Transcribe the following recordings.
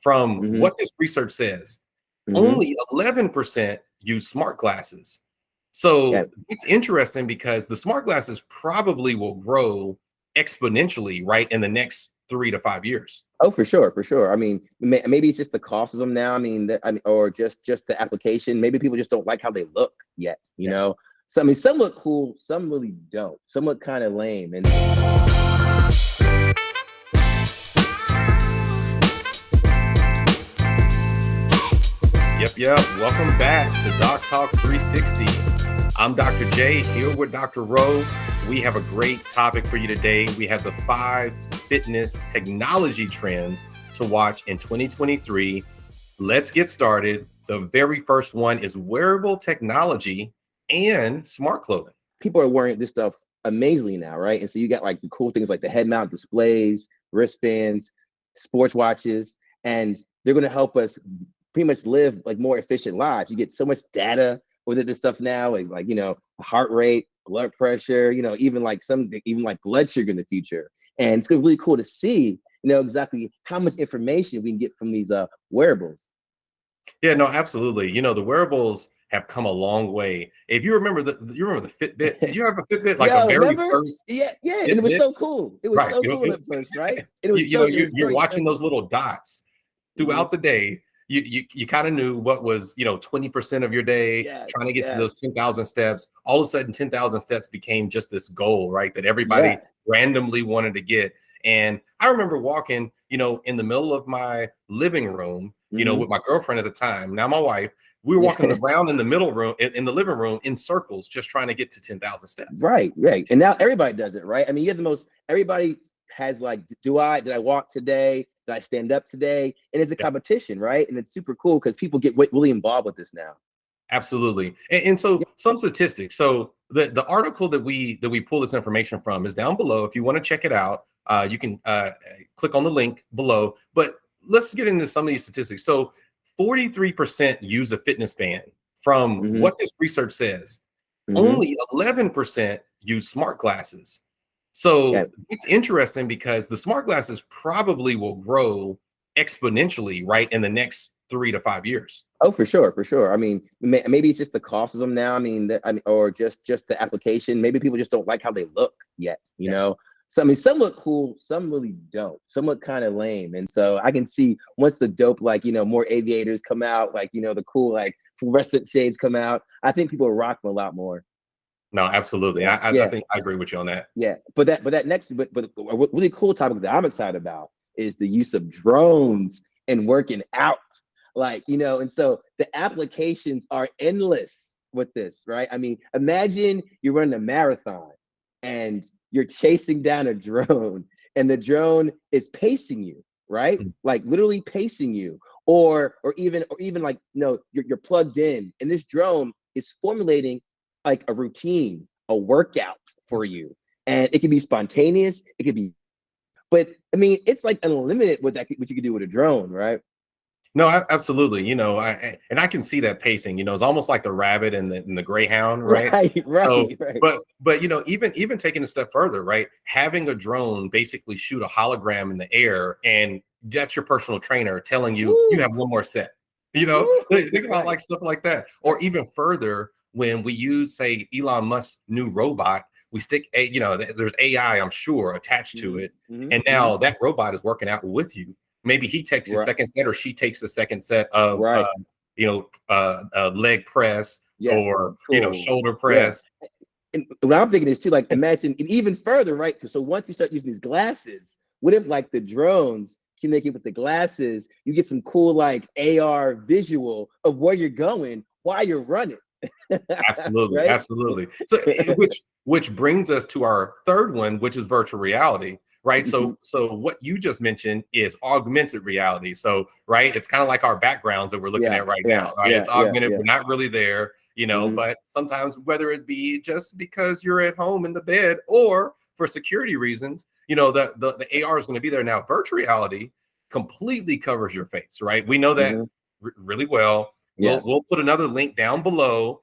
from Mm-hmm. what this research says, Mm-hmm. only 11% use smart glasses. So it's interesting because the smart glasses probably will grow exponentially, right, in the next 3 to 5 years. Oh, for sure, for sure. I mean, maybe it's just the cost of them now. I mean, or just the application. Maybe people just don't like how they look yet. You know. So I mean, some look cool, some really don't. Some look kind of lame. And Yep. Welcome back to Doctalk 360. I'm Dr. J here with Dr. Ro. We have a great topic for you today. We have the 5 fitness technology trends to watch in 2023. Let's get started. The very first one is wearable technology and smart clothing. People are wearing this stuff amazingly now, right? And so you got like the cool things like the head mount displays, wristbands, sports watches, and they're going to help us pretty much live like more efficient lives. You get so much data with this stuff now, like you know, heart rate, blood pressure, you know, even like blood sugar in the future. And it's gonna be really cool to see, you know, exactly how much information we can get from these wearables. Yeah, no, absolutely. You know, the wearables have come a long way. If you remember the Fitbit, did you have a Fitbit like a very first? Yeah, Fitbit? And it was so cool. It was right. so cool at first, right? And it was you're watching those little dots throughout the day. You kind of knew what was, 20% of your day, trying to get to those 10,000 steps. All of a sudden, 10,000 steps became just this goal, right? That everybody randomly wanted to get. And I remember walking, in the middle of my living room, with my girlfriend at the time, now my wife, we were walking around in the middle room, in the living room in circles, just trying to get to 10,000 steps. Right. And now everybody does it, right? I mean, everybody has like, did I walk today? Did I stand up today? And it's a competition, right? And it's super cool because people get really involved with this now. Absolutely. And so some statistics. So the article that we pull this information from is down below. If you want to check it out, you can click on the link below. But let's get into some of these statistics. So 43% use a fitness band from what this research says. Only 11% use smart glasses. So it's interesting because the smart glasses probably will grow exponentially, right, in the next 3 to 5 years. Oh, for sure. I mean, maybe it's just the cost of them now. I mean, or just the application. Maybe people just don't like how they look yet. You know. So I mean, some look cool, some really don't. Some look kind of lame. And so I can see once the dope, like more aviators come out, like the cool like fluorescent shades come out, I think people will rock them a lot more. No, absolutely. I think I agree with you on that. Yeah, but a really cool topic that I'm excited about is the use of drones and working out. Like, and so the applications are endless with this, right? I mean, imagine you're running a marathon and you're chasing down a drone and the drone is pacing you, right? Like literally pacing you, or even like, you're plugged in and this drone is formulating like a routine, a workout for you. And it can be spontaneous, it could be, but I mean, it's like unlimited what you can do with a drone, right? No, absolutely. And I can see that pacing, it's almost like the rabbit and the greyhound, right? Right. But even taking a step further, right? Having a drone basically shoot a hologram in the air and that's your personal trainer telling you you have one more set. Think about like stuff like that. Or even further, when we use, say, Elon Musk's new robot, we stick there's AI, I'm sure, attached to it. And now that robot is working out with you. Maybe he takes the second set or she takes the second set of, leg press or, shoulder press. And what I'm thinking is too, like, imagine, and even further, right? So once you start using these glasses, what if like the drones can make it with the glasses? You get some cool like AR visual of where you're going while you're running. Absolutely. Right? Absolutely. So which brings us to our third one, which is virtual reality, right? So what you just mentioned is augmented reality. So, right, it's kind of like our backgrounds that we're looking at right now, right? It's augmented, we're not really there, but sometimes, whether it be just because you're at home in the bed or for security reasons, the AR is going to be there. Now, virtual reality completely covers your face, right? We know that really well. We'll put another link down below,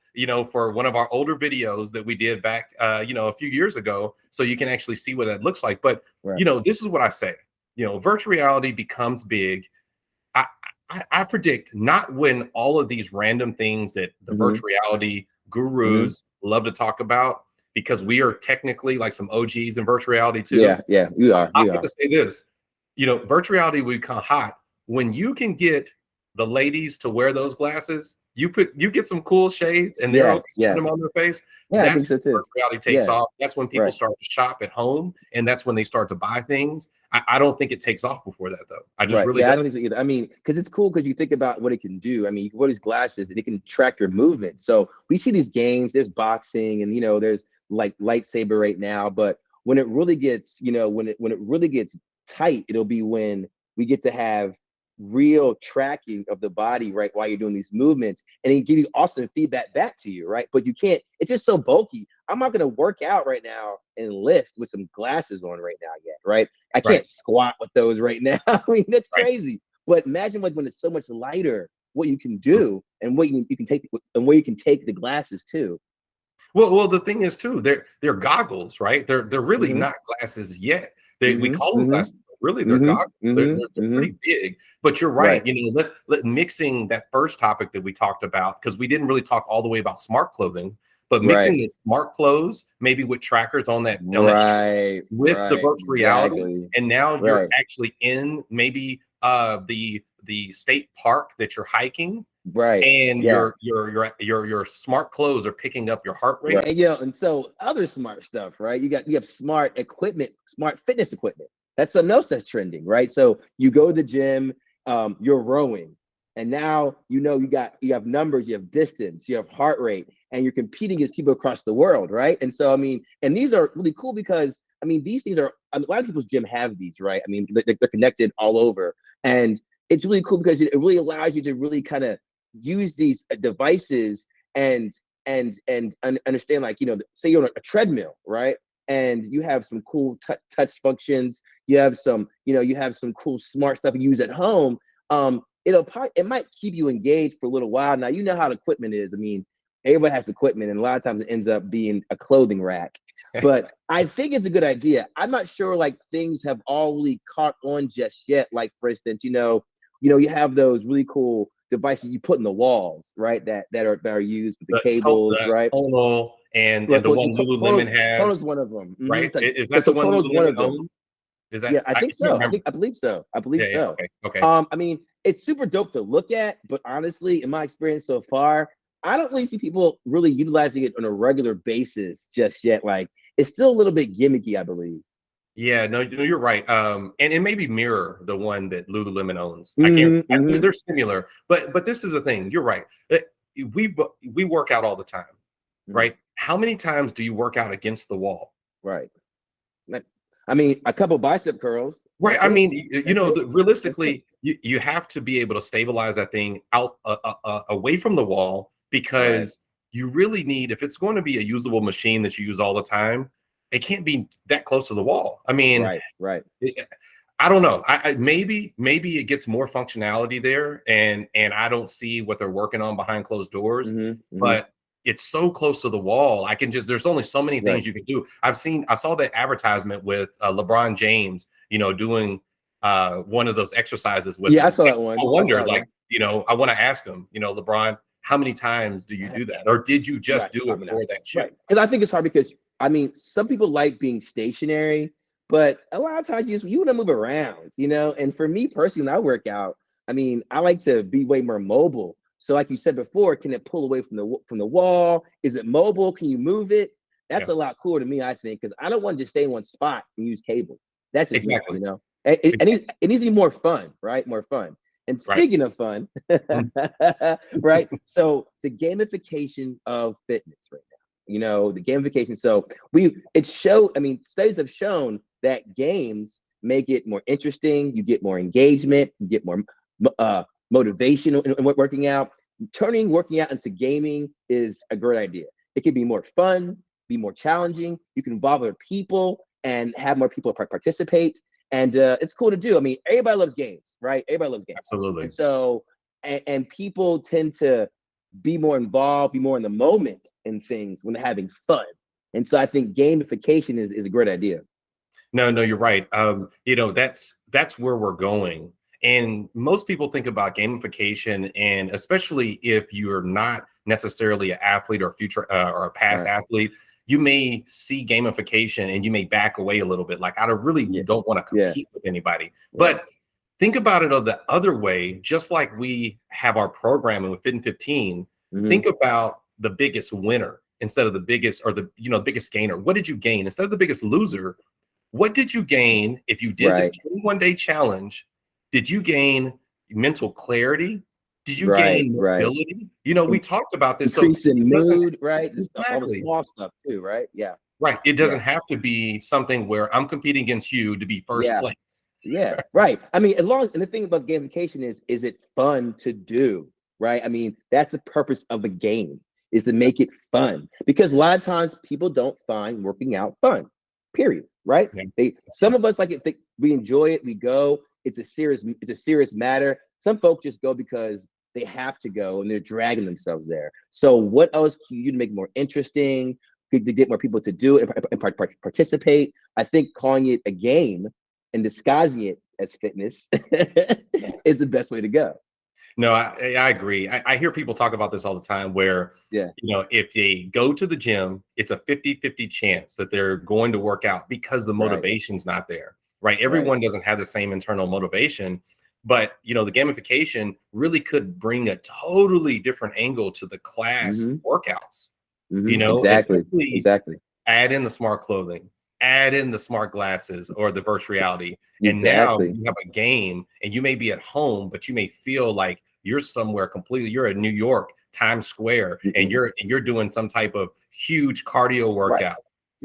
for one of our older videos that we did back, a few years ago, so you can actually see what that looks like. But, this is what I say, virtual reality becomes big. I predict not when all of these random things that the virtual reality gurus love to talk about, because we are technically like some OGs in virtual reality too. Yeah, we are. I have to say this, virtual reality will become hot when you can get the ladies to wear those glasses. You get some cool shades and they're okay putting them on their face. Yeah, I think so too. Virtual reality takes off. That's when people start to shop at home, and that's when they start to buy things. I don't think it takes off before that, though. I just really I don't think so either. I mean, because it's cool because you think about what it can do. I mean, you can wear these glasses and it can track your movement. So we see these games, there's boxing and there's like lightsaber right now. But when it really gets, when it really gets tight, it'll be when we get to have real tracking of the body, right, while you're doing these movements, and it give you awesome feedback back to you, right? But you can't, it's just so bulky. I'm not going to work out right now and lift with some glasses on right now yet, right? I can't squat with those right now. I mean, that's crazy. But imagine like when it's so much lighter, what you can do and what you can take and where you can take the glasses too. Well, the thing is too, they're goggles, right? They're really not glasses yet. We call them glasses. Really, they're goggles. They're pretty big. But you're right. Let mixing that first topic that we talked about, because we didn't really talk all the way about smart clothing, but mixing the smart clothes, maybe with trackers on that, with the virtual reality, and now you're actually in maybe the state park that you're hiking. And your smart clothes are picking up your heart rate. And and so other smart stuff, right? You have smart equipment, smart fitness equipment. That's something else that's trending, right? So you go to the gym, you're rowing, and now you have numbers, you have distance, you have heart rate, and you're competing against people across the world, right? And so I mean, and these are really cool because I mean these things are a lot of people's gym have these, right? I mean they're connected all over, and it's really cool because it really allows you to really kind of use these devices and understand, like, say you're on a treadmill, right? And you have some cool touch functions. You have some, you have some cool smart stuff you use at home. It might keep you engaged for a little while. Now, you know how the equipment is. I mean, everybody has equipment, and a lot of times it ends up being a clothing rack. But I think it's a good idea. I'm not sure like things have all really caught on just yet. Like, for instance, you have those really cool devices you put in the walls, right? That are used with the cables, right? Tonal and the one Lululemon has. Tonal's one of them, right? Is that the one Lululemon owns? Is that? Yeah, I think so. I believe so. Yeah, okay. I mean, it's super dope to look at, but honestly, in my experience so far, I don't really see people really utilizing it on a regular basis just yet. Like, it's still a little bit gimmicky, I believe. Yeah, no, you're right. And it maybe mirror the one that Lululemon owns. They're similar, but this is the thing. You're right. We work out all the time, right? How many times do you work out against the wall? Right. I mean, a couple bicep curls. Right. I mean, realistically, you have to be able to stabilize that thing out away from the wall, because you really need, if it's going to be a usable machine that you use all the time, it can't be that close to the wall. I mean, I don't know. Maybe it gets more functionality there, and I don't see what they're working on behind closed doors. But it's so close to the wall. There's only so many things you can do. I saw that advertisement with LeBron James, doing one of those exercises with. Yeah, I saw that one. I wonder, I want to ask him, LeBron, how many times do you do that, or did you just do it for that shit? Because I think it's hard because, I mean, some people like being stationary, but a lot of times you want to move around, And for me personally, when I work out, I mean, I like to be way more mobile. So, like you said before, can it pull away from the wall? Is it mobile? Can you move it? That's a lot cooler to me, I think, because I don't want to just stay in one spot and use cable. That's just me, It needs to be more fun, right? More fun. And speaking of fun, right? So the gamification of fitness right now, the gamification. So studies have shown that games make it more interesting. You get more engagement, you get more motivation in working out. Turning working out into gaming is a great idea. It can be more fun, be more challenging. You can involve other people and have more people participate. And it's cool to do. I mean, everybody loves games, right? Everybody loves games. Absolutely. And so, and people tend to be more involved, be more in the moment in things when they're having fun. And so I think gamification is a great idea. No, you're right. That's where we're going. And most people think about gamification, and especially if you're not necessarily an athlete or future or a past athlete, you may see gamification and you may back away a little bit. Like, I really don't want to compete with anybody. But think about it the other way. Just like we have our programming with Fit in 15, think about the biggest winner instead of the biggest, or the biggest gainer. What did you gain instead of the biggest loser? What did you gain if you did this 21-day challenge? Did you gain mental clarity? Did you gain mobility? We talked about this. Increase in mood, right? Exactly. All the small stuff too, right? Yeah. Right. It doesn't have to be something where I'm competing against you to be first place. Yeah, right. I mean, as long as, and the thing about gamification is it fun to do, right? I mean, that's the purpose of a game, is to make it fun. Because a lot of times people don't find working out fun, period, right? Some of us like it, we enjoy it, we go. It's a serious matter. Some folks just go because they have to go and they're dragging themselves there. So what else can you do to make it more interesting, to get more people to do it and participate? I think calling it a game and disguising it as fitness is the best way to go. No, I agree. I hear people talk about this all the time where, if they go to the gym, it's a 50-50 chance that they're going to work out because the motivation's not there, right? Everyone doesn't have the same internal motivation, but, the gamification really could bring a totally different angle to the class workouts, Exactly. Add in the smart clothing, add in the smart glasses or the virtual reality. And now you have a game, and you may be at home, but you may feel like you're somewhere completely, you're in New York, Times Square, and you're doing some type of huge cardio workout.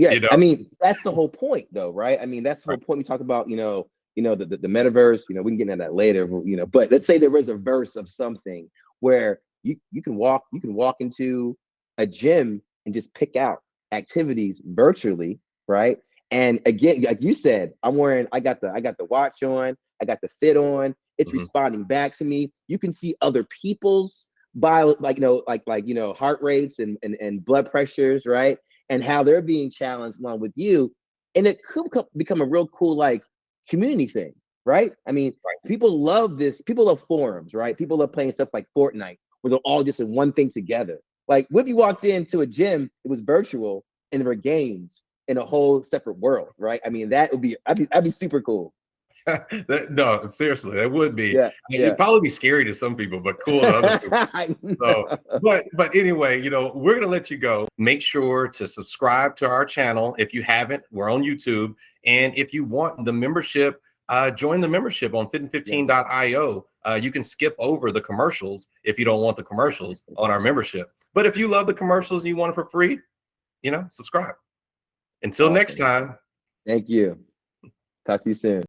I mean, that's the whole point though, right? I mean, that's the whole point. We talk about, the metaverse, we can get into that later, but let's say there was a verse of something where you can walk into a gym and just pick out activities virtually, right? And again, like you said, I got the watch on, I got the fit on, it's responding back to me. You can see other people's heart rates and blood pressures, right? And how they're being challenged along with you. And it could become a real cool community thing, right? I mean, people love this, people love forums, right? People love playing stuff like Fortnite, where they're all just in one thing together. Like, what if you walked into a gym, it was virtual, and there were games in a whole separate world, right? I mean, that'd be super cool. No, seriously, that would be. It'd probably be scary to some people, but cool to other people. So, but anyway, we're gonna let you go. Make sure to subscribe to our channel if you haven't. We're on YouTube, and if you want the membership, join the membership on fitin15.io. You can skip over the commercials if you don't want the commercials on our membership. But if you love the commercials and you want it for free, subscribe. Until next time. Thank you. Talk to you soon.